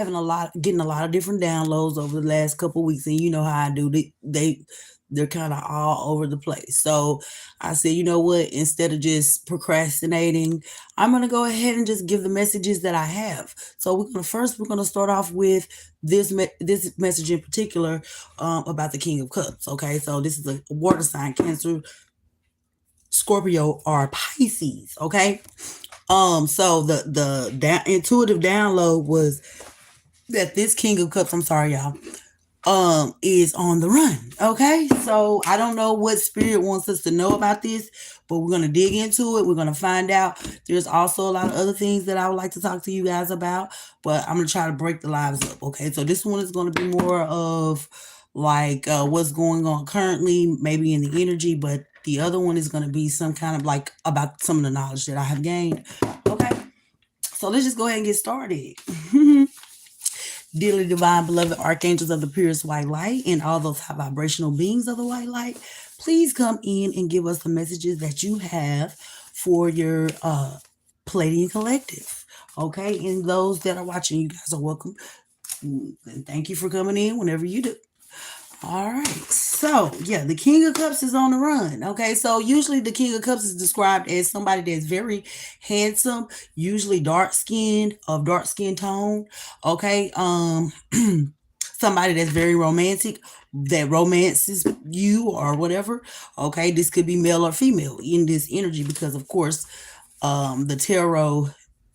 getting a lot of different downloads over the last couple weeks, and you know how I do. They're kind of all over the place. So I said, you know what? Instead of just procrastinating, I'm gonna go ahead and just give the messages that I have. So we're gonna start off with this message in particular, about the King of Cups. Okay, so this is a water sign: Cancer, Scorpio, or Pisces. Okay. So the intuitive download was that this King of Cups, I'm sorry, y'all, is on the run. Okay. So I don't know what spirit wants us to know about this, but we're gonna dig into it. We're gonna find out. There's also a lot of other things that I would like to talk to you guys about, but I'm gonna try to break the lives up. Okay. So this one is gonna be more of like what's going on currently, maybe in the energy, but the other one is gonna be some kind of like about some of the knowledge that I have gained. Okay. So let's just go ahead and get started. Dearly divine, beloved archangels of the purest white light, and all those high vibrational beings of the white light, please come in and give us the messages that you have for your Pleiadian collective. Okay, and those that are watching, you guys are welcome. And thank you for coming in whenever you do. All right. So, yeah, the King of Cups is on the run. Okay. So, usually the King of Cups is described as somebody that's very handsome, usually dark skin tone. Okay. Somebody that's very romantic, that romances you or whatever. Okay. This could be male or female in this energy because, of course, the tarot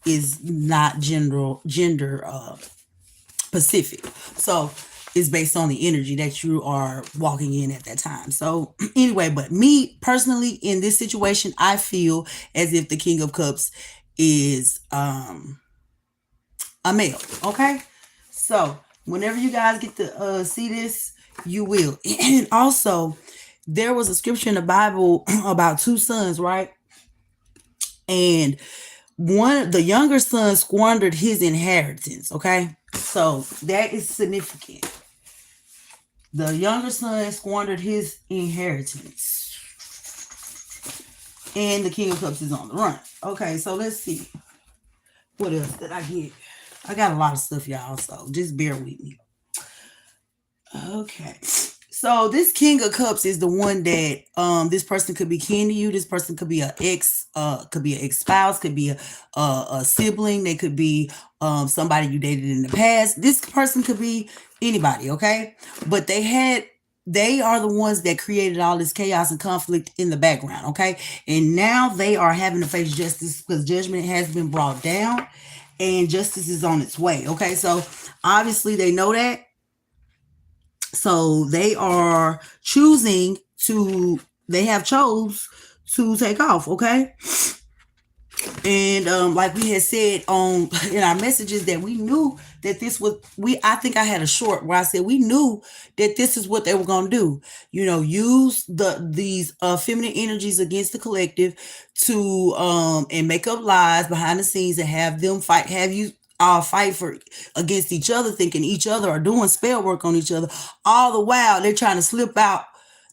is not gender specific. So it's based on the energy that you are walking in at that time. So anyway, but me personally in this situation, I feel as if the King of Cups is a male. Okay. So whenever you guys get to see this, you will. And also, there was a scripture in the Bible about two sons, right? And the younger son squandered his inheritance. Okay. So that is significant. The younger son squandered his inheritance. And the King of Cups is on the run. Okay, so let's see. What else did I get? I got a lot of stuff, y'all, so just bear with me. Okay. So this King of Cups is the one that this person could be kin to you. This person could be an ex spouse, could be a sibling. They could be somebody you dated in the past. This person could be anybody, okay? But they are the ones that created all this chaos and conflict in the background, okay? And now they are having to face justice because judgment has been brought down and justice is on its way, okay? So obviously they know that. So they are they have chose to take off, okay? And like we had said in our messages that we knew that I think I had a short where I said we knew that this is what they were going to do. You know, use these feminine energies against the collective to and make up lies behind the scenes and have you all fight for against each other, thinking each other are doing spell work on each other. All the while they're trying to slip out.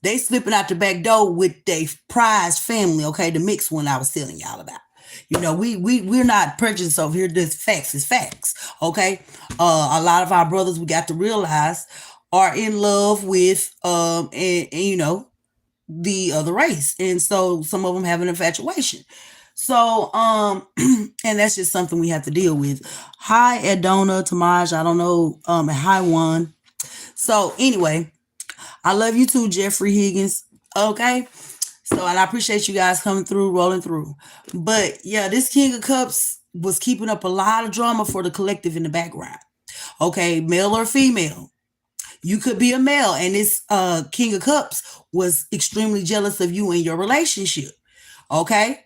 They slipping out the back door with their prized family, okay, the mixed one I was telling y'all about. You know, we're not prejudiced over here. This facts is facts, okay? A lot of our brothers, we got to realize, are in love with and you know, the other race, and so some of them have an infatuation. So and that's just something we have to deal with. Hi Adona Tamaj, I don't know, hi Juan. So anyway, I love you too, Jeffrey Higgins. Okay. So, and I appreciate you guys coming through, rolling through. But yeah, this King of Cups was keeping up a lot of drama for the collective in the background. Okay, male or female. You could be a male, and this King of Cups was extremely jealous of you in your relationship. Okay.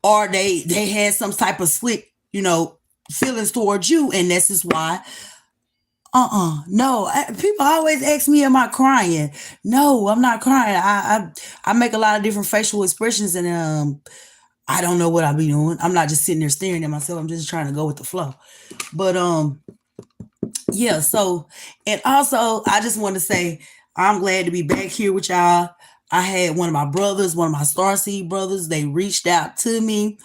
Or they had some type of slick, you know, feelings towards you, and this is why no. People always ask me, am I crying? No, I'm not crying. I make a lot of different facial expressions, and I don't know what I be doing. I'm not just sitting there staring at myself. I'm just trying to go with the flow. But yeah. So, and also, I just want to say I'm glad to be back here with y'all. I had one of my brothers, one of my starseed brothers. They reached out to me,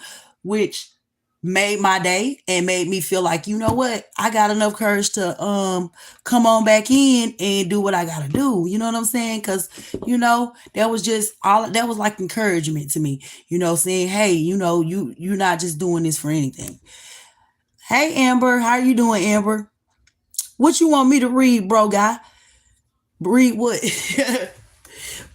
which made my day and made me feel like, you know what, I got enough courage to come on back in and do what I gotta do. You know what I'm saying? Cause that was just all that was like encouragement to me, saying, hey, you're not just doing this for anything. Hey Amber, how you doing, Amber? What you want me to read, bro guy? Read what?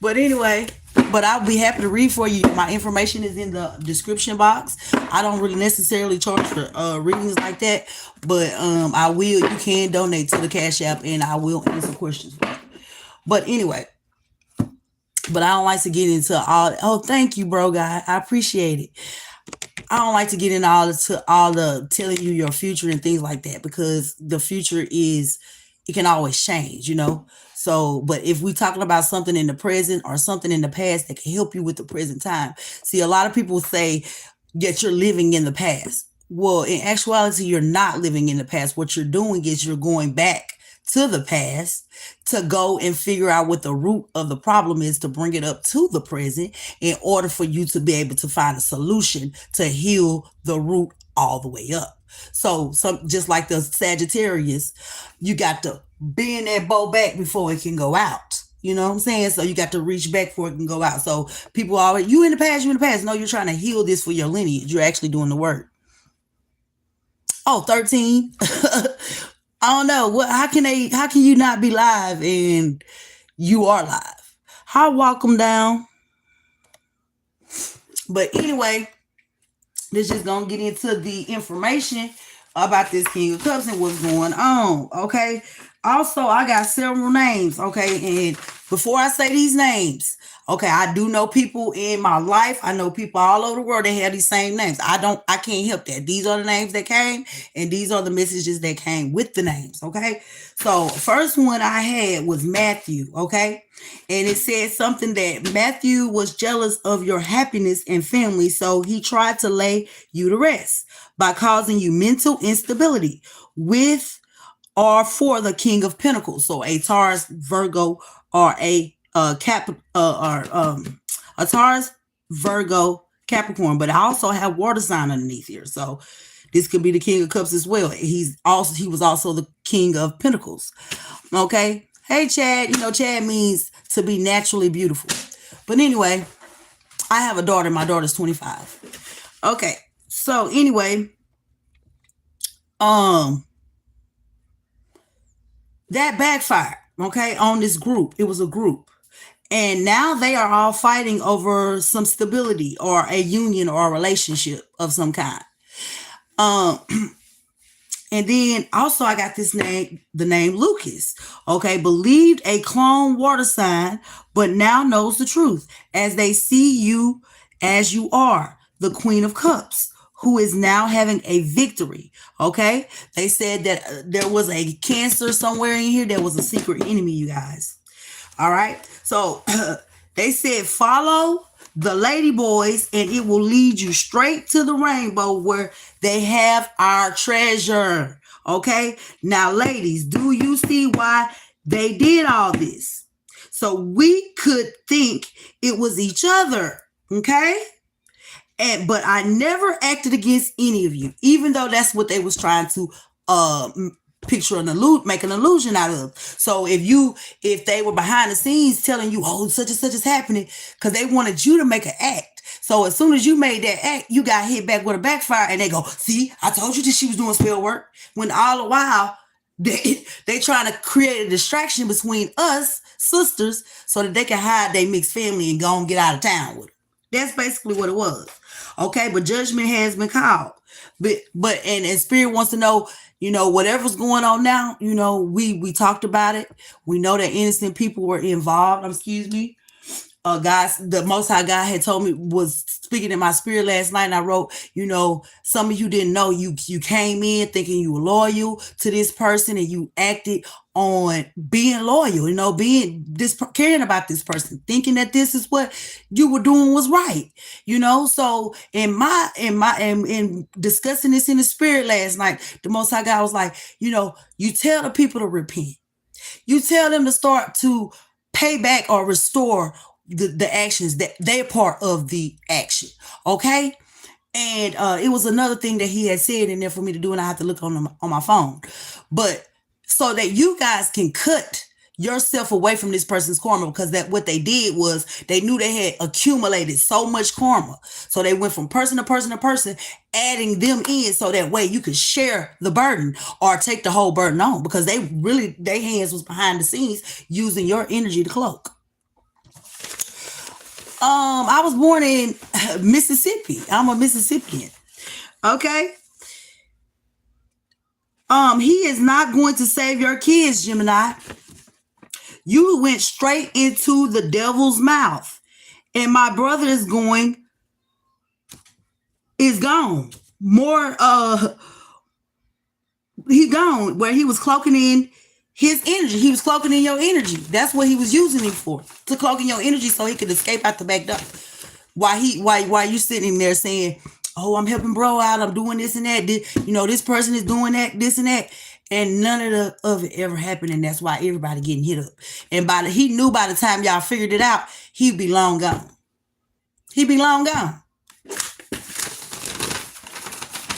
But anyway, but I'll be happy to read for you. My information is in the description box. I don't really necessarily charge for readings like that, but I will. You can donate to the Cash App, and I will answer questions. But anyway, but I don't like to get into all. Oh, thank you, bro, guy. I appreciate it. I don't like to get into all the telling you your future and things like that, because the future is, it can always change. So, but if we talking about something in the present or something in the past that can help you with the present time, see, a lot of people say that you're living in the past. Well, in actuality, you're not living in the past. What you're doing is you're going back to the past to go and figure out what the root of the problem is, to bring it up to the present in order for you to be able to find a solution to heal the root all the way up. So, just like the Sagittarius, you got to bend that bow back before it can go out. You know what I'm saying? So you got to reach back before it can go out. So people always, you in the past, you in the past. No, you're trying to heal this for your lineage. You're actually doing the work. Oh, 13. I don't know. How can you not be live and you are live? How walk them down. But anyway, let's just gonna get into the information about this King of Cups and what's going on. Okay. Also, I got several names. Okay. And before I say these names, okay, I do know people in my life. I know people all over the world that have these same names. I can't help that. These are the names that came, and these are the messages that came with the names. Okay. So first one I had was Matthew. Okay. And it said something that Matthew was jealous of your happiness and family, so he tried to lay you to rest by causing you mental instability with or for the King of Pentacles. So a Taurus, Virgo, or a Taurus, Virgo, Capricorn. But I also have water sign underneath here, so this could be the King of Cups as well. He was also the King of Pentacles. Okay. Hey Chad, Chad means to be naturally beautiful. But anyway, I have a daughter. My daughter's 25. Okay. So anyway, that backfired, okay, on this group. It was a group. And now they are all fighting over some stability or a union or a relationship of some kind. And then also I got this name, the name Lucas. Okay, believed a clone water sign, but now knows the truth as they see you as you are, the Queen of Cups, who is now having a victory. Okay, they said that there was a Cancer somewhere in here. There was a secret enemy, you guys. All right, so they said follow the lady boys and it will lead you straight to the rainbow where they have our treasure. Okay, now ladies, do you see why they did all this? So we could think it was each other. Okay, but I never acted against any of you, even though that's what they was trying to picture make an illusion out of. So if they were behind the scenes telling you, oh, such and such is happening, because they wanted you to make an act. So as soon as you made that act, you got hit back with a backfire, and they go, see, I told you that she was doing spell work. When all the while they trying to create a distraction between us sisters so that they can hide their mixed family and go and get out of town with them. That's basically what it was. Okay, but judgment has been called. And Spirit wants to know, whatever's going on now, we talked about it. We know that innocent people were involved. Excuse me. Guys, the Most High God had told me, was speaking in my spirit last night, and I wrote, some of you didn't know, you came in thinking you were loyal to this person, and you acted on being loyal, caring about this person, thinking that this is what you were doing was right, So in discussing this in the spirit last night, the Most High God was like, you tell the people to repent. You tell them to start to pay back or restore the actions that they're part of the action. Okay. And it was another thing that he had said in there for me to do, and I have to look on my phone. But so that you guys can cut yourself away from this person's karma, because that what they did was they knew they had accumulated so much karma. So they went from person to person to person, adding them in so that way you could share the burden or take the whole burden on, because they really, their hands was behind the scenes using your energy to cloak. I was born in Mississippi. I'm a Mississippian. Okay. He is not going to save your kids, Gemini. You went straight into the devil's mouth. And my brother is gone. More he gone where he was cloaking in his energy. He was cloaking in your energy. That's what he was using it for. To cloak in your energy so he could escape out the back door. Why you sitting there saying, oh, I'm helping bro out, I'm doing this and that. This person is doing that, this and that. And none of it ever happened. And that's why everybody getting hit up. And he knew by the time y'all figured it out, he'd be long gone. He'd be long gone.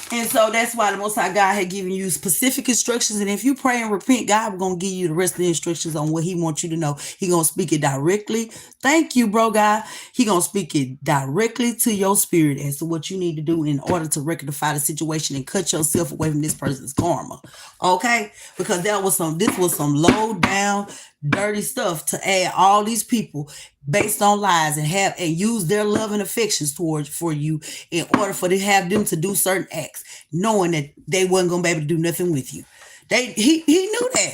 And so that's why the Most High God had given you specific instructions. And if you pray and repent, God will going to give you the rest of the instructions on what he wants you to know. He going to speak it directly. Thank you, bro, God. He going to speak it directly to your spirit as to what you need to do in order to rectify the situation and cut yourself away from this person's karma. Okay? Because this was some low down, dirty stuff to add all these people based on lies and use their love and affections for you in order for to have them to do certain acts, knowing that they wasn't gonna be able to do nothing with you. He knew that.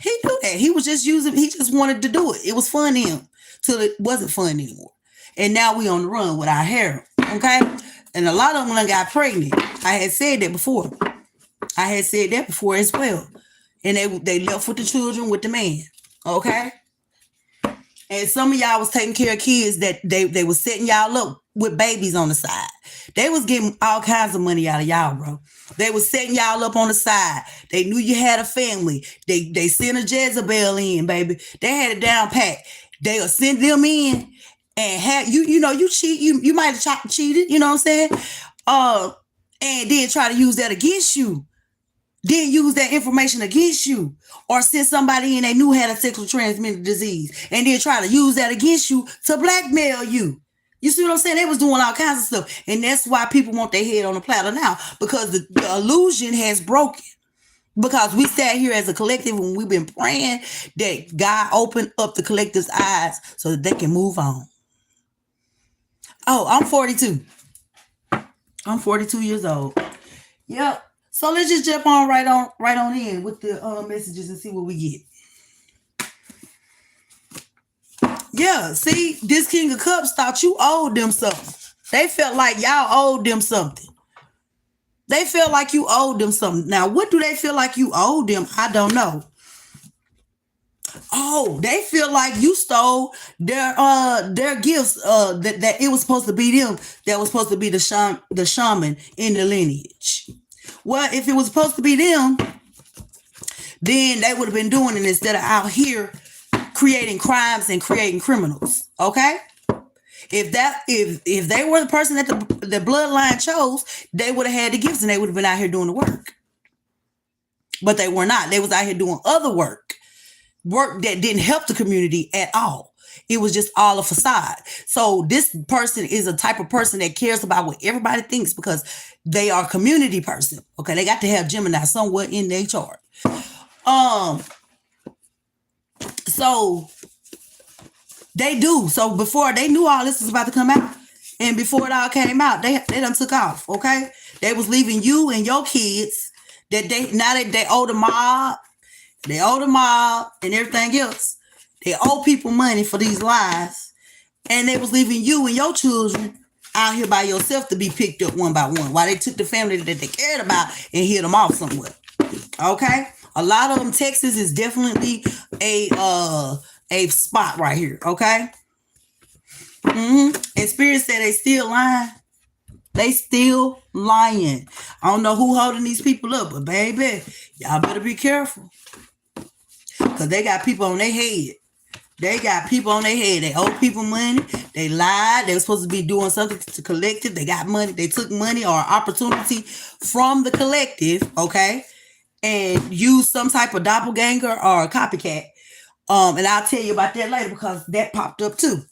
He knew that. He was just he just wanted to do it. It was fun to him till it wasn't fun anymore. And now we on the run with our hair. Okay? And a lot of them got pregnant. I had said that before. As well. And they left with the children with the man. Okay? And some of y'all was taking care of kids that they was setting y'all up with babies on the side. They was getting all kinds of money out of y'all, bro. They was setting y'all up on the side. They knew you had a family. They sent a Jezebel in, baby. They had a down pat. They would send them in and have you cheat. You might have cheated, you know what I'm saying? And then try to use that against you. Then use that information against you, or send somebody in they knew had a sexually transmitted disease, and then try to use that against you to blackmail you. You see what I'm saying? They was doing all kinds of stuff, and that's why people want their head on the platter now, because the illusion has broken. Because we sat here as a collective and we've been praying that God opened up the collective's eyes so that they can move on. Oh, I'm 42. I'm 42 years old. Yep. So let's just jump on right on in with the messages and see what we get. Yeah, see, this King of Cups thought you owed them something. They felt like y'all owed them something. They felt like you owed them something. Now, what do they feel like you owed them? I don't know. Oh, they feel like you stole their gifts. That it was supposed to be them that was supposed to be the shaman in the lineage. Well, if it was supposed to be them, then they would have been doing it instead of out here creating crimes and creating criminals. Okay? If they were the person that the bloodline chose, they would have had the gifts and they would have been out here doing the work. But they were not. They was out here doing other work that didn't help the community at all. It was just all a facade. So this person is a type of person that cares about what everybody thinks because they are a community person. Okay, they got to have Gemini somewhere in their chart. So they do. So before they knew all this was about to come out, and before it all came out, they done took off. Okay, they was leaving you and your kids that they owe the mob. They owe the mob and everything else. They owe people money for these lies. And they was leaving you and your children out here by yourself to be picked up one by one while they took the family that they cared about and hid them off somewhere. Okay? A lot of them, Texas is definitely a spot right here. Okay? And Spirit said they still lying. They still lying. I don't know who holding these people up, but baby, y'all better be careful. Because they got people on their head. They got people on their head. They owe people money. They lied. They were supposed to be doing something to collect it. They got money. They took money or opportunity from the collective, okay, and used some type of doppelganger or a copycat. And I'll tell you about that later because that popped up too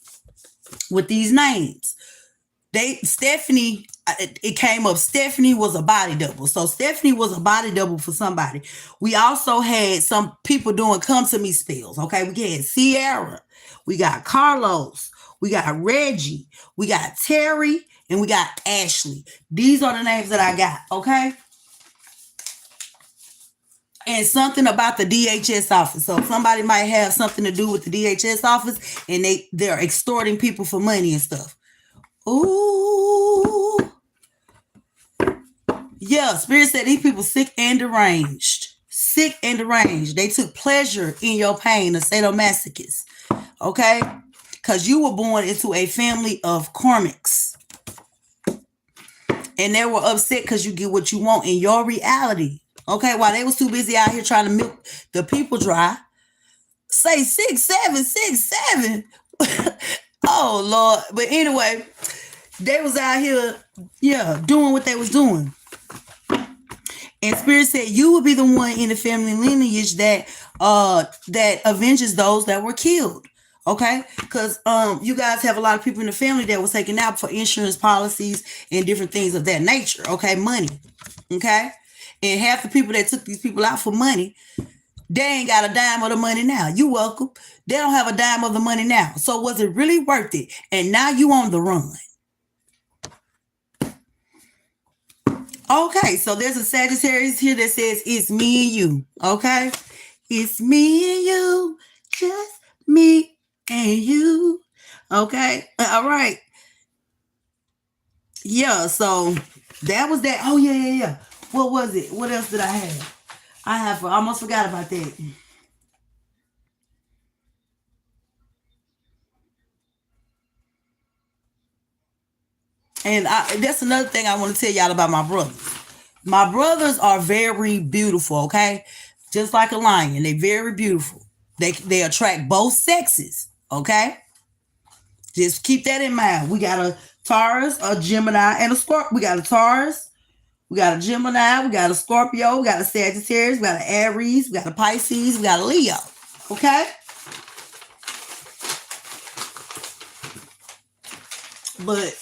with these names. Stephanie, it came up. Stephanie was a body double. So Stephanie was a body double for somebody. We also had some people doing come to me spells. Okay. We had Sierra. We got Carlos. We got Reggie. We got Terry. And we got Ashley. These are the names that I got. Okay. And something about the DHS office. So somebody might have something to do with the DHS office and they're extorting people for money and stuff. Ooh. Yeah, Spirit said these people sick and deranged. Sick and deranged. They took pleasure in your pain, the sadomasochists. Okay? Because you were born into a family of karmics. And they were upset because you get what you want in your reality. Okay? While they was too busy out here trying to milk the people dry. Say 6'7", 6'7". Oh, Lord. But anyway, they was out here, doing what they was doing. And Spirit said you will be the one in the family lineage that avenges those that were killed. Okay? Because you guys have a lot of people in the family that was taken out for insurance policies and different things of that nature. Okay? Money. Okay? And half the people that took these people out for money, they ain't got a dime of the money now. You welcome. They don't have a dime of the money now. So was it really worth it? And now you on the run. Okay, so there's a Sagittarius here that says it's me and you. Okay? It's me and you. Just me and you. Okay? All right. Yeah, so that was that. Oh, yeah. What was it? What else did I have? I almost forgot about that. And that's another thing I want to tell y'all about my brothers. My brothers are very beautiful, okay? Just like a lion. They're very beautiful. They attract both sexes, okay? Just keep that in mind. We got a Taurus, a Gemini, and a Scorpio. We got a Taurus, we got a Gemini, we got a Scorpio, we got a Sagittarius, we got an Aries, we got a Pisces, we got a Leo, okay? But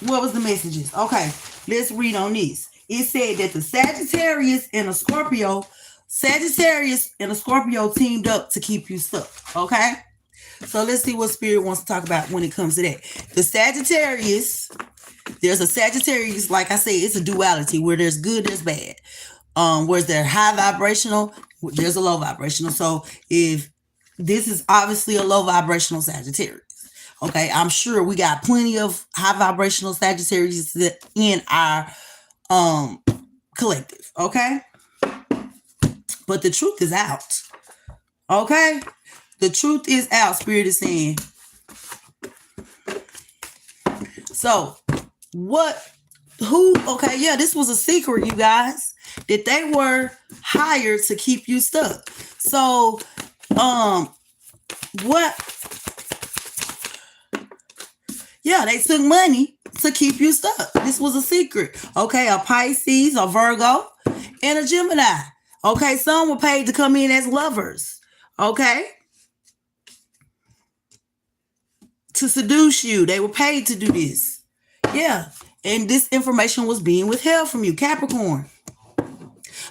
what was the messages? Okay, let's read on this. It said that the Sagittarius and a Scorpio teamed up to keep you stuck. Okay, so let's see what Spirit wants to talk about when it comes to that. The Sagittarius, there's a Sagittarius, like I say, it's a duality where there's good, there's bad. Whereas they're high vibrational, there's a low vibrational. So if this is obviously a low vibrational Sagittarius. Okay, I'm sure we got plenty of high vibrational Sagittarius in our collective. Okay, but the truth is out. Okay, the truth is out. Spirit is saying. So what? Who? Okay, yeah, this was a secret, you guys, that they were hired to keep you stuck. So, what? Yeah, they took money to keep you stuck. This was a secret. Okay, a Pisces, a Virgo, and a Gemini. Okay, some were paid to come in as lovers. Okay? To seduce you. They were paid to do this. Yeah. And this information was being withheld from you, Capricorn.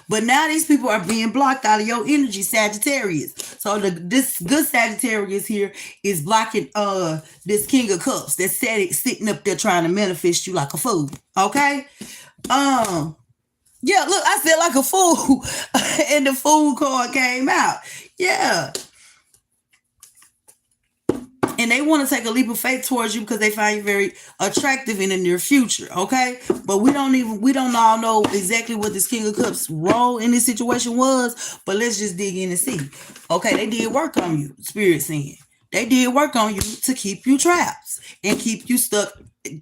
But now these people are being blocked out of your energy, Sagittarius. So this good Sagittarius here is blocking this King of Cups that's sitting up there trying to manifest you like a fool. Okay? Yeah, look, I said like a fool. And the fool card came out. Yeah. And they want to take a leap of faith towards you because they find you very attractive in the near future, okay? But we don't all know exactly what this King of Cups role in this situation was, but let's just dig in and see. Okay, they did work on you, Spirit saying. They did work on you to keep you trapped and keep you stuck,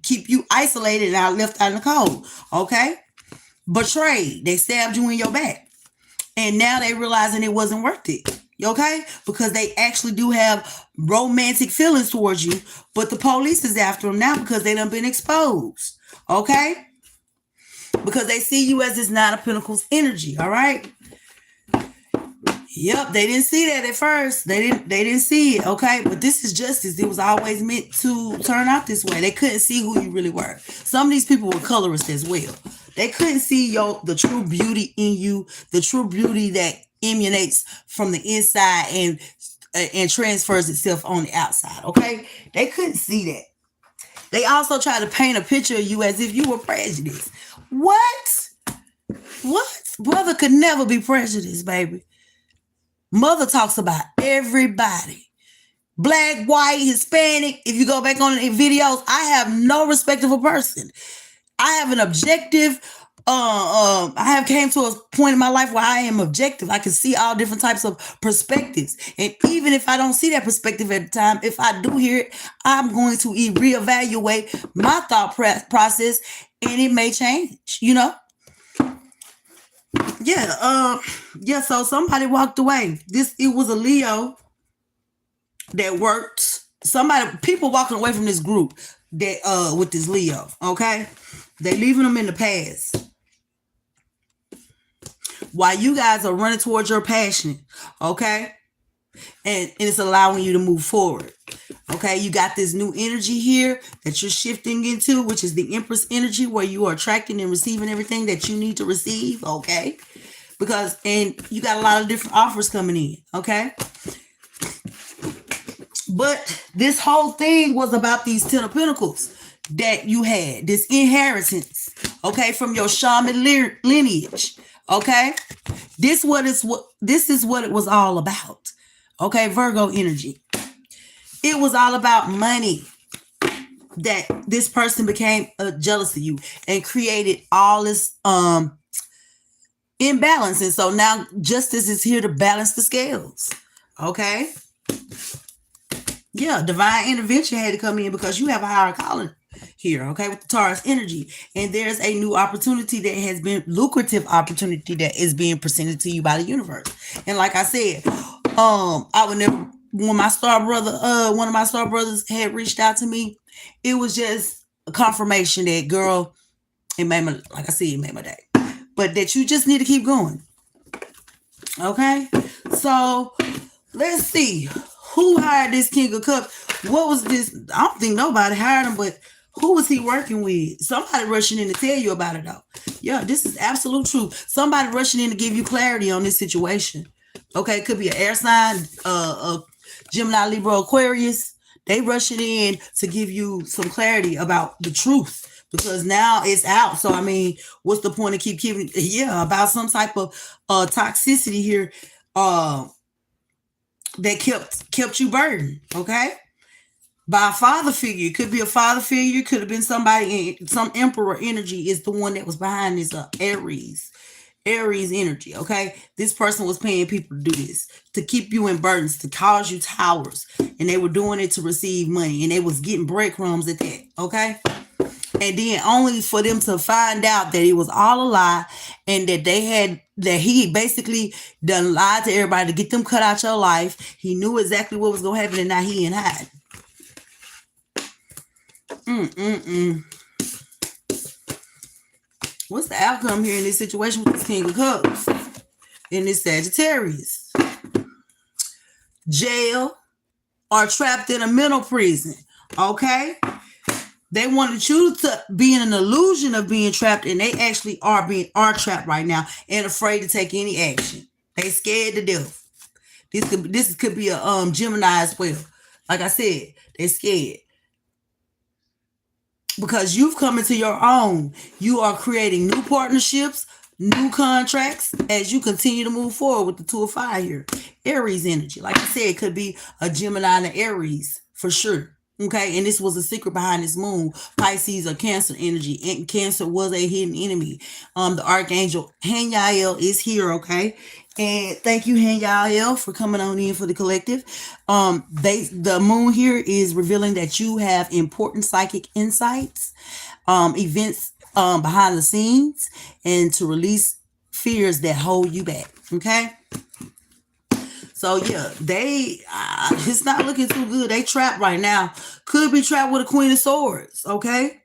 keep you isolated and left out in the cold, okay? Betrayed. They stabbed you in your back. And now they realizing it wasn't worth it. Okay? Because they actually do have romantic feelings towards you, but the police is after them now because they done been exposed. Okay? Because they see you as this Nine of Pentacles energy. All right? Yep, they didn't see that at first. They didn't see it, okay? But this is justice. It was always meant to turn out this way. They couldn't see who you really were. Some of these people were colorists as well. They couldn't see the true beauty in you, the true beauty that emanates from the inside and transfers itself on the outside, okay? They couldn't see that. They also tried to paint a picture of you as if you were prejudiced. What? Brother could never be prejudiced, baby. Mother talks about everybody. Black, white, Hispanic. If you go back on the videos, I have no respect of a person. I have an objective. I have came to a point in my life where I am objective. I can see all different types of perspectives. And even if I don't see that perspective at the time, if I do hear it, I'm going to reevaluate my thought process and it may change, so somebody walked away. It was a Leo that worked. People walking away from this group that with this Leo, okay? They leaving them in the past. While you guys are running towards your passion, okay? And it's allowing you to move forward. Okay, you got this new energy here that you're shifting into, which is the Empress energy, where you are attracting and receiving everything that you need to receive, okay? And you got a lot of different offers coming in, okay? But this whole thing was about these 10 of Pentacles that you had, this inheritance, okay, from your shaman lineage, okay? This is what it was all about, okay? Virgo energy. It was all about money, that this person became jealous of you and created all this imbalance. And so now justice is here to balance the scales. Okay. Yeah, divine intervention had to come in because you have a higher calling here, okay, with the Taurus energy. And there's a new opportunity that has been lucrative opportunity that is being presented to you by the universe. And like I said, I would never, when my star brother, one of my star brothers had reached out to me, it was just a confirmation that, girl, it made my, like I said, it made my day. But that you just need to keep going. Okay? So, let's see. Who hired this King of Cups? What was this? I don't think nobody hired him, but who was he working with? Somebody rushing in to tell you about it, though. Yeah, this is absolute truth. Somebody rushing in to give you clarity on this situation. Okay, it could be an air sign, a Gemini, Libra, Aquarius. They rushing in to give you some clarity about the truth because now it's out. So, I mean, what's the point of keep giving? Yeah, about some type of toxicity here that kept you burdened, okay? By a father figure. It could be a father figure. It could have been somebody, some emperor energy is the one that was behind this Aries energy, okay? This person was paying people to do this, to keep you in burdens, to cause you towers, and they were doing it to receive money, and they was getting breadcrumbs at that, okay? And then only for them to find out that it was all a lie and that he basically done lied to everybody to get them cut out your life. He knew exactly what was going to happen and now he in hiding. What's the outcome here in this situation with this King of Cups? In this Sagittarius? Jail or trapped in a mental prison. Okay? They wanted you to be in an illusion of being trapped, and they actually are trapped right now and afraid to take any action. They scared to death. This could be a Gemini as well. Like I said, they scared. Because you've come into your own. You are creating new partnerships, new contracts as you continue to move forward with the Two of Fire here. Aries energy. Like I said, it could be a Gemini and an Aries for sure. Okay, and this was a secret behind this moon. Pisces or Cancer energy. And Cancer was a hidden enemy. The Archangel Haniel is here, okay? And thank you, Haniel, for coming on in for the collective. The moon here is revealing that you have important psychic insights, events behind the scenes, and to release fears that hold you back, okay? So yeah, they it's not looking too good. They trapped right now. Could be trapped with a Queen of Swords. Okay.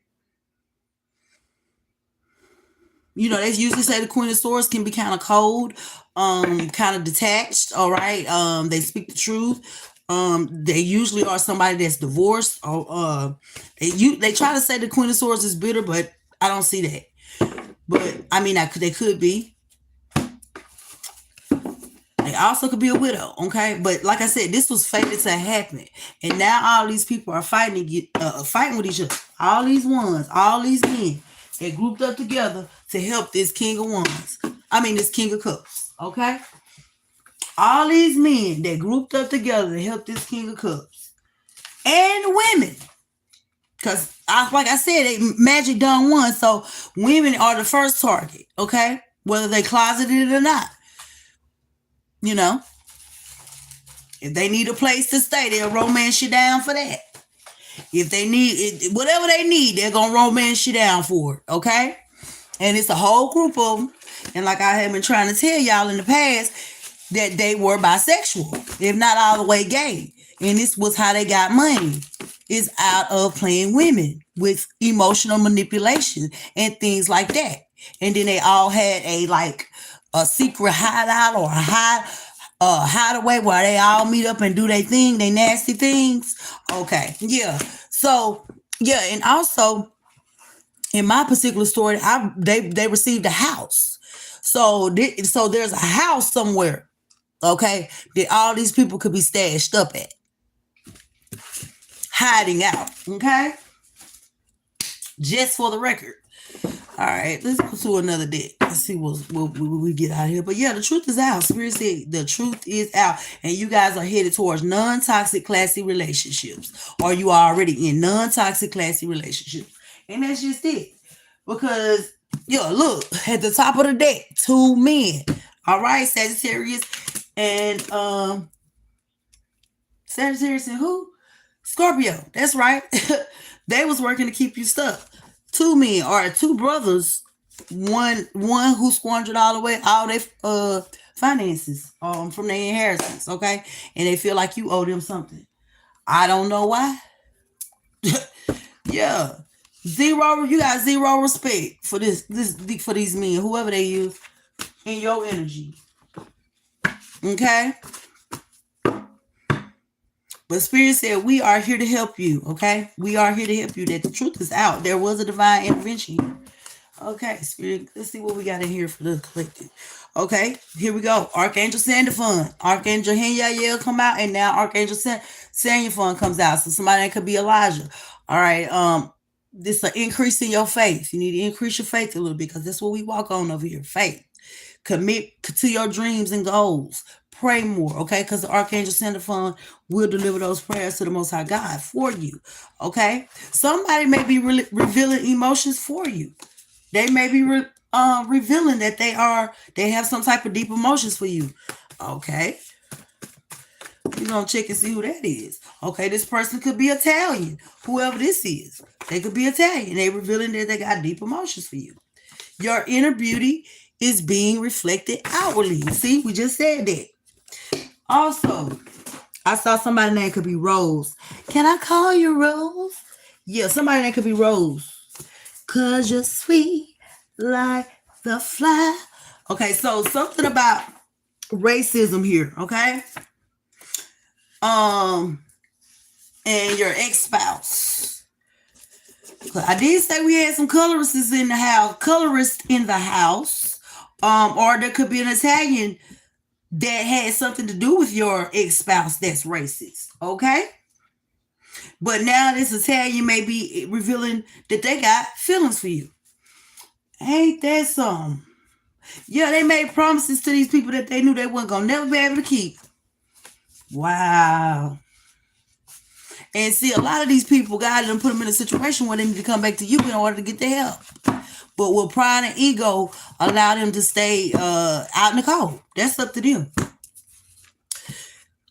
They usually say the Queen of Swords can be kind of cold, kind of detached. All right. They speak the truth. They usually are somebody that's divorced. Or they try to say the Queen of Swords is bitter, but I don't see that. But I mean, they could be. They also could be a widow, okay? But like I said, this was fated to happen, and now all these people are fighting with each other. All these ones, all these men, they grouped up together to help this King of Wands. I mean, this King of Cups, okay? All these men that grouped up together to help this King of Cups and women, because like I said, magic done one, so women are the first target, okay? Whether they closeted or not, you know. If they need a place to stay, they'll romance you down for that. If they need whatever they need, they're gonna romance you down for it. Okay, and it's a whole group of them. And like I have been trying to tell y'all in the past, that they were bisexual, if not all the way gay. And this was how they got money. Is out of playing women with emotional manipulation and things like that. And then they all had a secret hideout or a hideaway where they all meet up and do their thing, they nasty things. Okay, yeah. So yeah, and also in my particular story, they received a house. So there's a house somewhere, okay, that all these people could be stashed up at, hiding out. Okay, just for the record. All right, let's go to another deck. Let's see what we get out here. But yeah, the truth is out. Spirit said the truth is out. And you guys are headed towards non-toxic, classy relationships. Or you are already in non-toxic, classy relationships. And that's just it. Because, look, at the top of the deck, 2 men. All right, Sagittarius and Sagittarius and who? Scorpio. That's right. They was working to keep you stuck. 2 men or 2 brothers, one who squandered all their finances from their inheritance, okay, and they feel like you owe them something. I don't know why. Yeah, you got zero respect for for these men, whoever they use in your energy, okay. But Spirit said, we are here to help you, okay? We are here to help you. That the truth is out. There was a divine intervention here. Okay, Spirit, let's see what we got in here for the collective. Okay, here we go. Archangel Sandalphon. Archangel Henyael come out, and now Archangel Sandalphon comes out. So somebody that could be Elijah. All right, this is an increase in your faith. You need to increase your faith a little bit because that's what we walk on over here, faith. Commit to your dreams and goals. Pray more, okay? Because the Archangel Sandalphon will deliver those prayers to the Most High God for you, okay? Somebody may be revealing emotions for you. They may be revealing that they have some type of deep emotions for you, okay? We're going to check and see who that is. Okay, this person could be Italian, whoever this is. They could be Italian. They're revealing that they got deep emotions for you. Your inner beauty is being reflected outwardly. See, we just said that. Also, I saw somebody name could be Rose. Can I call you Rose? Yeah, somebody name could be Rose. 'Cause you're sweet like the fly. Okay, so something about racism here, okay? And your ex-spouse. I did say we had some colorists in the house. Or there could be an Italian that had something to do with your ex-spouse that's racist, okay? But now this Italian may be revealing that they got feelings for you. Ain't that something? Yeah, they made promises to these people that they knew they weren't going to never be able to keep. Wow. And see, a lot of these people, God done put them in a situation where they need to come back to you in order to get their help. But will pride and ego allow them to stay out in the cold? That's up to them.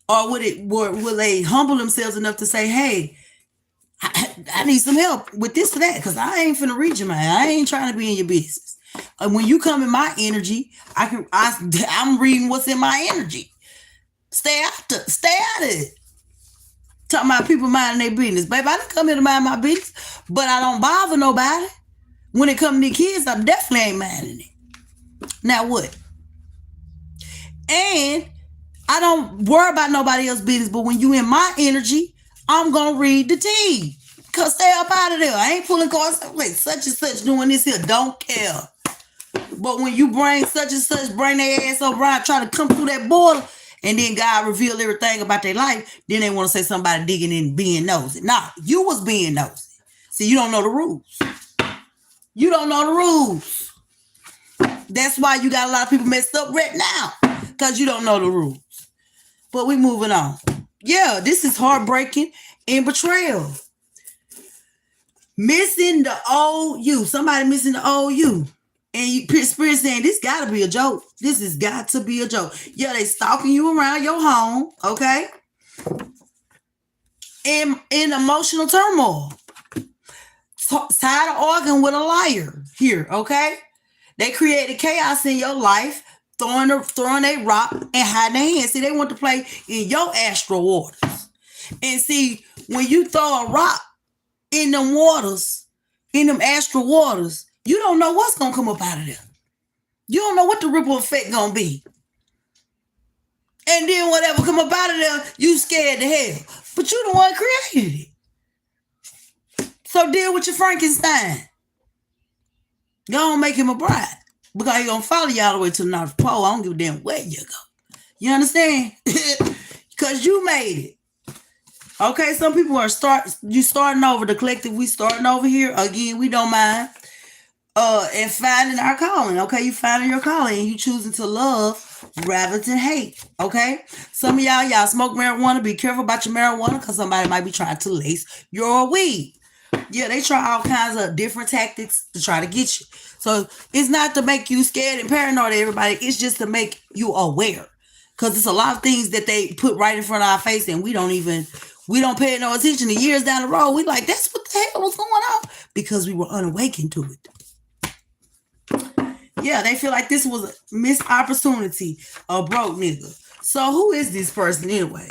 Or will they humble themselves enough to say, hey, I need some help with this or that, because I ain't finna read you, man. I ain't trying to be in your business. And when you come in my energy, I'm reading what's in my energy. Stay out of it. Talking about people minding their business. Baby, I didn't come here to mind my business, but I don't bother nobody. When it comes to the kids, I definitely ain't minding it. Now what? And I don't worry about nobody else's business, but when you in my energy, I'm gonna read the tea. Cause stay up out of there. I ain't pulling cards. Wait, such and such doing this here. Don't care. But when you bring such and such, bring their ass over around, try to come through that border, and then God reveal everything about their life, then they want to say somebody digging in being nosy. Nah, you was being nosy. See, you don't know the rules. You don't know the rules. That's why you got a lot of people messed up right now. Because you don't know the rules. But we moving on. Yeah, this is heartbreaking and betrayal. Missing the old you. Somebody missing the old you. And you Spirit saying, this gotta be a joke. This has got to be a joke. Yeah, they stalking you around your home, okay? In emotional turmoil. Tired of arguing with a liar here, okay? They created chaos in your life, throwing a rock and hiding their hands. See, they want to play in your astral waters. And see, when you throw a rock in them waters, in them astral waters, you don't know what's going to come up out of there. You don't know what the ripple effect going to be. And then whatever come up out of there, you scared to hell. But you the one created it. So deal with your Frankenstein. Go on, make him a bride. Because he's going to follow you all the way to the North Pole. I don't give a damn where you go. You understand? Because you made it. Okay, some people are starting over. The collective, we starting over here. Again, we don't mind. And finding our calling. Okay, you finding your calling and you choosing to love rather than hate. Okay, some of y'all smoke marijuana. Be careful about your marijuana because somebody might be trying to lace your weed. Yeah, they try all kinds of different tactics to try to get you. So it's not to make you scared and paranoid of everybody. It's just to make you aware. Because it's a lot of things that they put right in front of our face and we don't pay no attention. To years down the road, we like, that's what the hell was going on? Because we were unawakened to it. Yeah, they feel like this was a missed opportunity, a broke nigga. So who is this person anyway?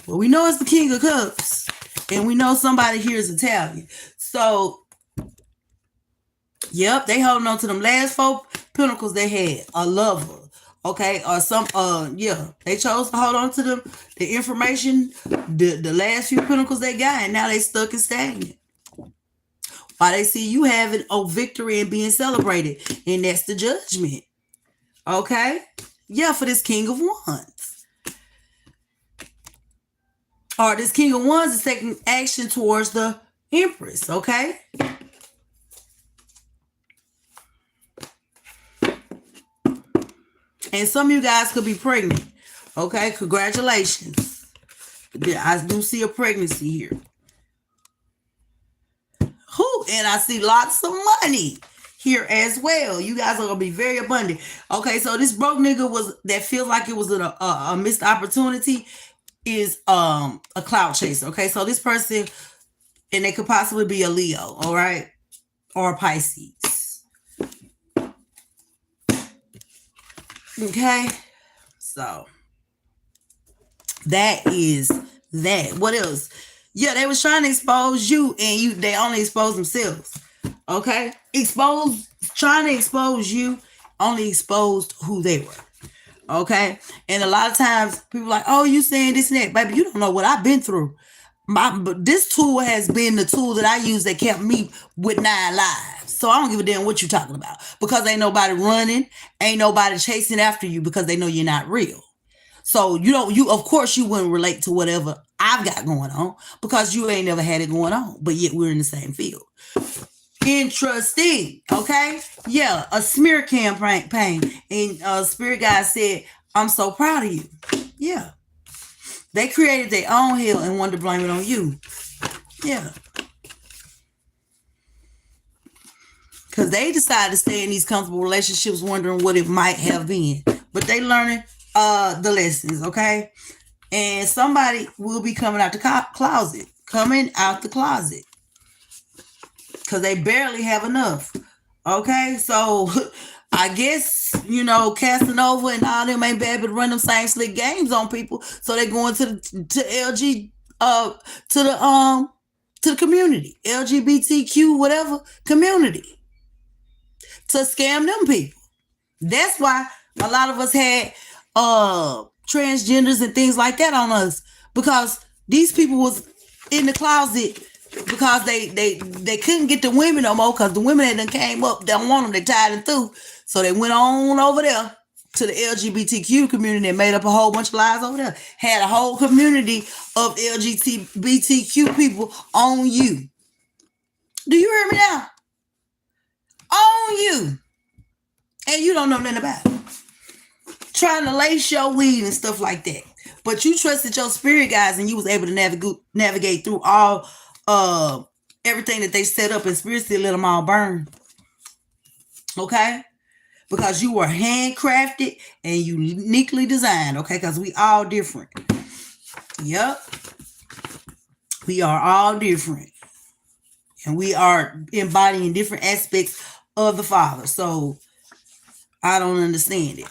Well, we know it's the King of Cups. And we know somebody here is Italian. So, yep, they holding on to them last 4 pentacles they had. A lover. Okay, or some they chose to hold on to them, the information, the last few pentacles they got, and now they stuck and stagnant. While they see you having a victory and being celebrated, and that's the Judgment. Okay, yeah, for this King of Wands, or this King of Wands is taking action towards the Empress. Okay. And some of you guys could be pregnant. Okay, congratulations. I do see a pregnancy here. And I see lots of money here as well. You guys are going to be very abundant. Okay, so this broke nigga that feels like it was a missed opportunity is a cloud chaser. Okay, so this person, and they could possibly be a Leo, all right? Or a Pisces. Okay, so that is that. What else? Yeah, they was trying to expose you, and they only exposed themselves. Okay, trying to expose you, only exposed who they were. Okay, and a lot of times people are like, oh, you saying this and that, baby. You don't know what I've been through. This tool has been the tool that I use that kept me with 9 lives. So I don't give a damn what you're talking about, because ain't nobody running, ain't nobody chasing after you, because they know you're not real. So you of course you wouldn't relate to whatever I've got going on, because you ain't never had it going on, but yet we're in the same field. Interesting. Okay. Yeah. A smear campaign. And Spirit Guide said, I'm so proud of you. Yeah. They created their own hell and wanted to blame it on you. Yeah. Because they decided to stay in these comfortable relationships wondering what it might have been. But they learning the lessons, okay? And somebody will be coming out the closet. Coming out the closet. Because they barely have enough. Okay, so I guess Casanova and all them ain't able to run them same slick games on people, so they going to LG to the community, LGBTQ whatever community, to scam them people. That's why a lot of us had transgenders and things like that on us, because these people was in the closet because they couldn't get the women no more, because the women that done came up don't want them, they tied them through. So they went on over there to the LGBTQ community and made up a whole bunch of lies over there. Had a whole community of LGBTQ people on you. Do you hear me now? On you. And you don't know nothing about it. Trying to lace your weed and stuff like that. But you trusted your spirit guides, and you was able to navigate through all everything that they set up, and spirit still let them all burn. Okay? Because you were handcrafted and uniquely designed. Okay? Because we all different. Yep. We are all different. And we are embodying different aspects of the Father. So I don't understand it.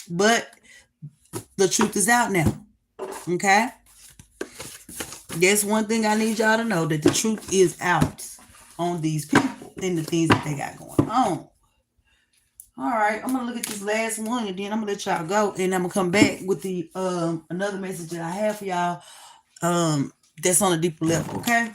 But the truth is out now. Okay? That's one thing I need y'all to know, that the truth is out on these people and the things that they got going on. All right, I'm gonna look at this last one, and then I'm gonna let y'all go, and I'm gonna come back with the another message that I have for y'all that's on a deeper level. Okay.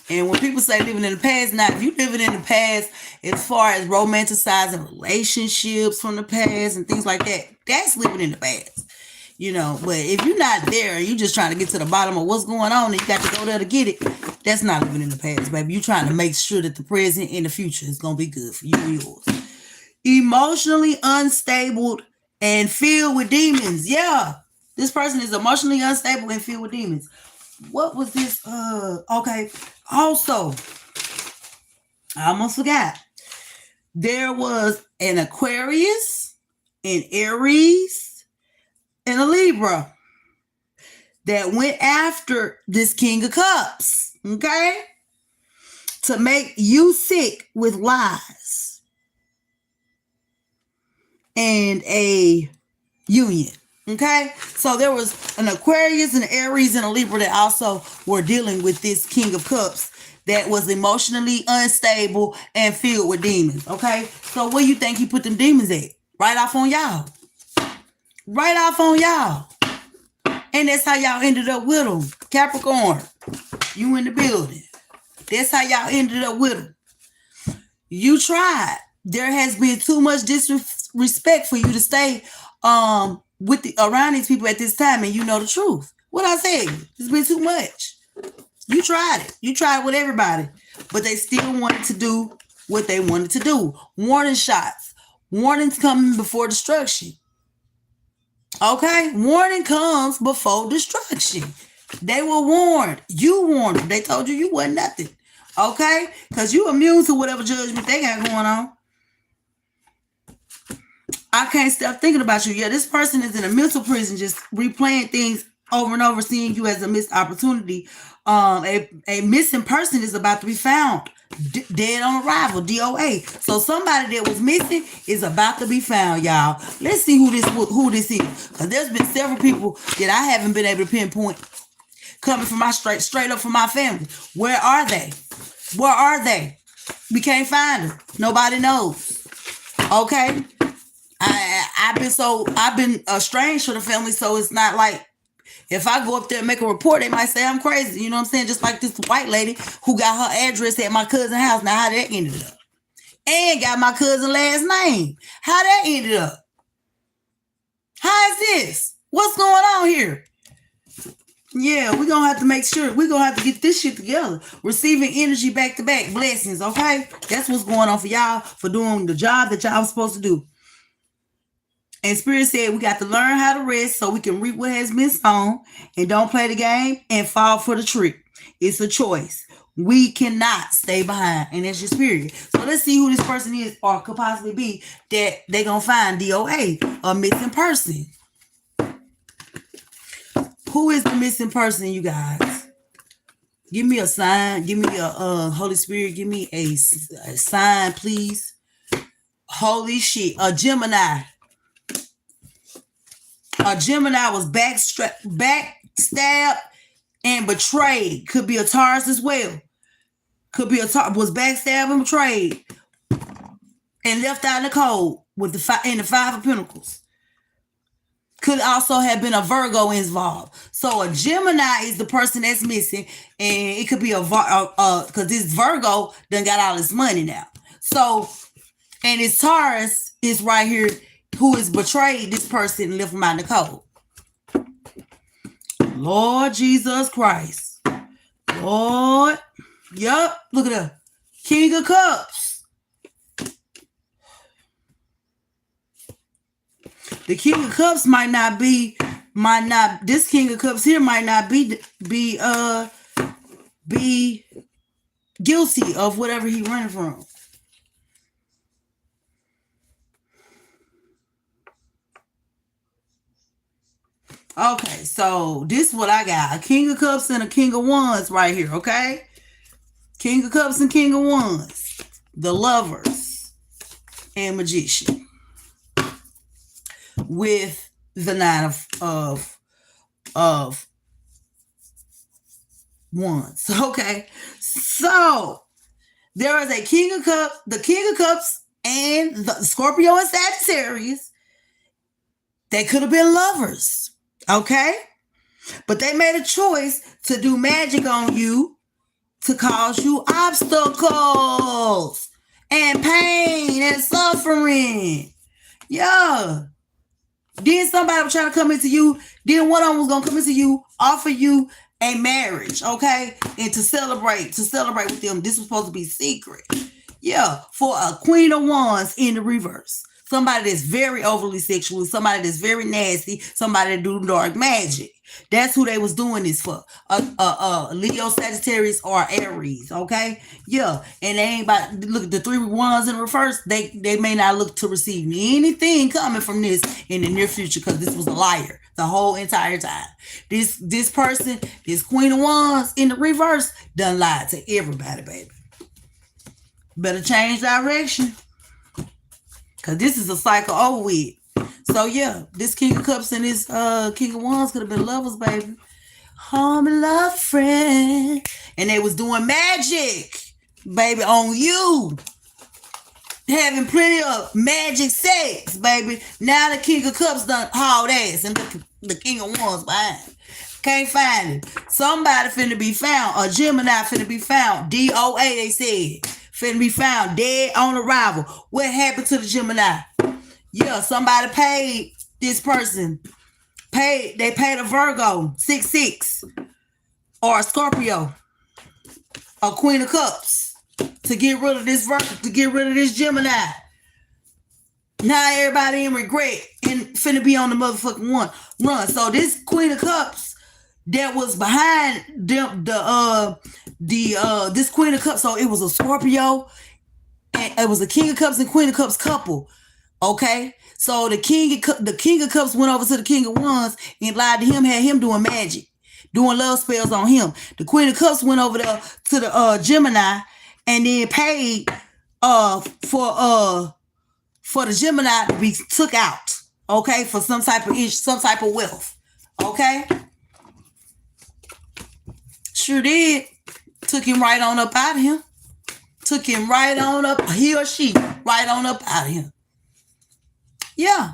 And when people say living in the past, now if you living in the past as far as romanticizing relationships from the past and things like that, that's living in the past. But if you're not there and you just trying to get to the bottom of what's going on and you got to go there to get it, that's not living in the past, baby. You're trying to make sure that the present and the future is going to be good for you and yours. Emotionally unstable and filled with demons. Yeah. This person is emotionally unstable and filled with demons. What was this? Okay. Also, I almost forgot. There was an Aquarius, an Aries, and a Libra that went after this King of Cups, okay? To make you sick with lies and a union. Okay, so there was an Aquarius, an Aries, and a Libra that also were dealing with this King of Cups that was emotionally unstable and filled with demons. Okay, so where you think he put them demons at? Right off on y'all. Right off on y'all. And that's how y'all ended up with them. Capricorn, you in the building. That's how y'all ended up with them. You tried. There has been too much disrespect for you to stay around these people at this time, and you know the truth. What I say, it's been too much. You tried it. You tried with everybody, but they still wanted to do what they wanted to do. Warning shots. Warnings coming before destruction. Okay? Warning comes before destruction. They were warned. You warned them. They told you wasn't nothing. Okay? Because you immune to whatever judgment they got going on. I can't stop thinking about you. Yeah, this person is in a mental prison, just replaying things over and over, seeing you as a missed opportunity. A missing person is about to be found, dead on arrival, DOA. So somebody that was missing is about to be found, y'all. Let's see who this is, because there's been several people that I haven't been able to pinpoint coming from my straight up from my family. Where are they? Where are they? We can't find them. Nobody knows. Okay. I've been estranged from the family, so it's not like if I go up there and make a report, they might say I'm crazy. You know what I'm saying? Just like this white lady who got her address at my cousin's house. Now, how that ended up? And got my cousin's last name. How that ended up? How is this? What's going on here? Yeah, we're going to have to make sure. We're going to have to get this shit together. Receiving energy back to back. Blessings, okay? That's what's going on for y'all, for doing the job that y'all supposed to do. And Spirit said we got to learn how to rest so we can reap what has been sown, and don't play the game and fall for the trick. It's a choice. We cannot stay behind, and that's just period. So let's see who this person is or could possibly be that they gonna find DOA, a missing person. Who is the missing person, you guys? Give me a sign. Give me a Holy Spirit. Give me a sign, please. Holy shit. A Gemini. A Gemini was backstabbed and betrayed. Could be a Taurus as well. Could be was backstabbed and betrayed and left out in the cold with the Five of Pentacles. Could also have been a Virgo involved. So a Gemini is the person that's missing, and it could be because this Virgo done got all this money now. So, and this Taurus is right here who has betrayed this person and left him out in the cold. Lord Jesus Christ. Lord. Yup. Look at that. King of Cups. The King of Cups this King of Cups here might not be guilty of whatever he running from. Okay, so this is what I got. A King of Cups and a King of Wands right here, okay? King of Cups and King of Wands. The Lovers and Magician. With the Nine of Wands. Okay. So there is a King of Cups, the King of Cups, and the Scorpio and Sagittarius. They could have been lovers. Okay? But they made a choice to do magic on you to cause you obstacles and pain and suffering. Yeah. Then somebody was trying to come into you. Then one of them was going to come into you, offer you a marriage, okay? And to celebrate with them. This was supposed to be secret. Yeah, for a Queen of Wands in the reverse. Somebody that's very overly sexual, somebody that's very nasty, somebody that do dark magic. That's who they was doing this for. Leo, Sagittarius, or Aries, okay? Yeah, and they ain't about, look at the 3 wands in reverse, they may not look to receive anything coming from this in the near future because this was a liar the whole entire time. This person, this Queen of Wands in the reverse, done lied to everybody, baby. Better change direction. Because this is a cycle over with. So, yeah, this King of Cups and this King of Wands could have been lovers, baby. Home and love friend. And they was doing magic, baby, on you. Having plenty of magic sex, baby. Now the King of Cups done hauled ass and the King of Wands behind. Can't find it. Somebody finna be found. A Gemini finna be found. DOA, they said. Finna be found dead on arrival. What happened to the Gemini? Yeah, somebody paid this person. They paid a Virgo, 6-6, or a Scorpio, a Queen of Cups, to get rid of this Gemini. Now everybody in regret and finna be on the motherfucking run. So this Queen of Cups that was behind them, this Queen of Cups, so it was a Scorpio, and it was a King of Cups and Queen of Cups couple. Okay, so the King of Cups went over to the King of Wands and lied to him, had him doing magic, doing love spells on him. The Queen of Cups went over there to the Gemini and then paid for the Gemini to be took out. Okay, for some type of wealth. Okay, sure did. Took him right on up out of here. Took him right on up, he or she, right on up out of here. Yeah.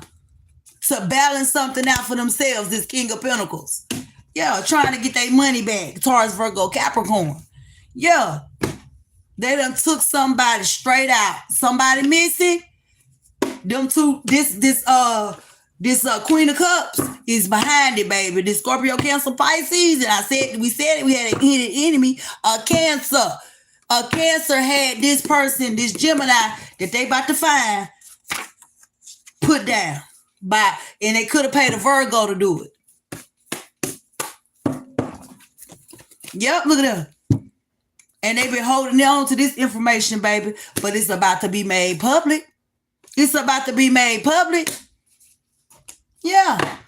To balance something out for themselves, this King of Pentacles. Yeah, trying to get their money back. Taurus, Virgo, Capricorn. Yeah. They done took somebody straight out. Somebody missing. Them two, this Queen of Cups is behind it, baby. This Scorpio, Cancer, Pisces. And we said it, we had a hidden enemy, a Cancer. A Cancer had this person, this Gemini, that they about to find, put down. And they could have paid a Virgo to do it. Yep, look at that. And they've been holding on to this information, baby. But it's about to be made public. It's about to be made public. Yeah.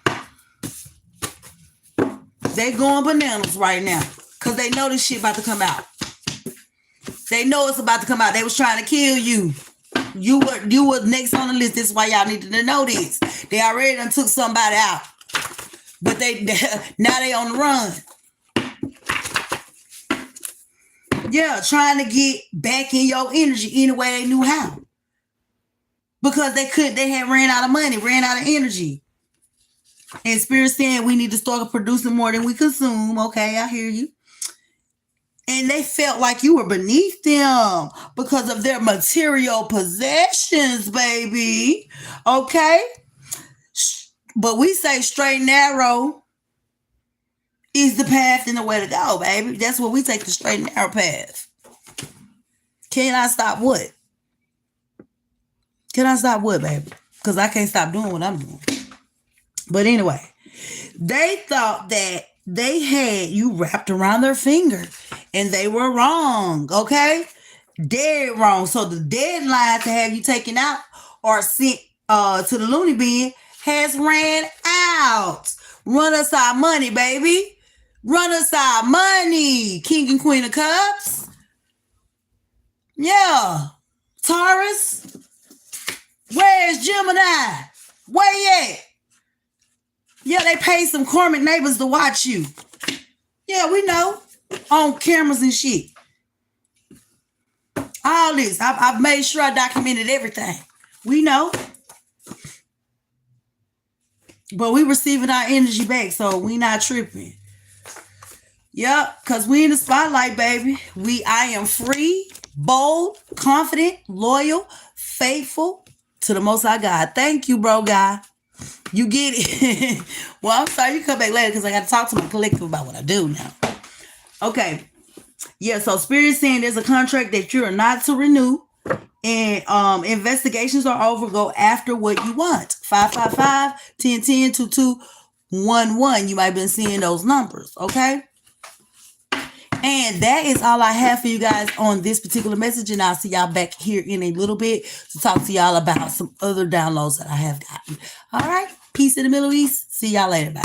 They going bananas right now. Because they know this shit about to come out. They know it's about to come out. They was trying to kill you. You were next on the list. This is why y'all needed to know this. They already done took somebody out. But now they on the run. Yeah, trying to get back in your energy any way they knew how. Because they had ran out of money, ran out of energy. And Spirit saying we need to start producing more than we consume. Okay, I hear you. And they felt like you were beneath them because of their material possessions, baby. Okay? But we say straight and narrow is the path and the way to go, baby. That's what we take, the straight and narrow path. Can I stop what? Can I stop what, baby? Because I can't stop doing what I'm doing. But anyway, they thought that they had you wrapped around their finger, and they were wrong, okay? Dead wrong. So the deadline to have you taken out or sent to the loony bin has ran out. Run us our money, baby. Run us our money. King and Queen of Cups. Yeah. Taurus. Where's Gemini? Where you at? Yeah, they paid some karmic neighbors to watch you. Yeah, we know. On cameras and shit. All this. I've made sure I documented everything. We know. But we receiving our energy back, so we not tripping. Yep, because we in the spotlight, baby. I am free, bold, confident, loyal, faithful to the Most High God. Thank you, bro, guy. You get it. Well, I'm sorry. You come back later because I got to talk to my collective about what I do now. Okay. Yeah, so Spirit saying there's a contract that you're not to renew. And investigations are over. Go after what you want. 555-1010-2211. You might have been seeing those numbers. Okay. And that is all I have for you guys on this particular message. And I'll see y'all back here in a little bit to talk to y'all about some other downloads that I have gotten. All right. Peace in the Middle East. See y'all later. Bye.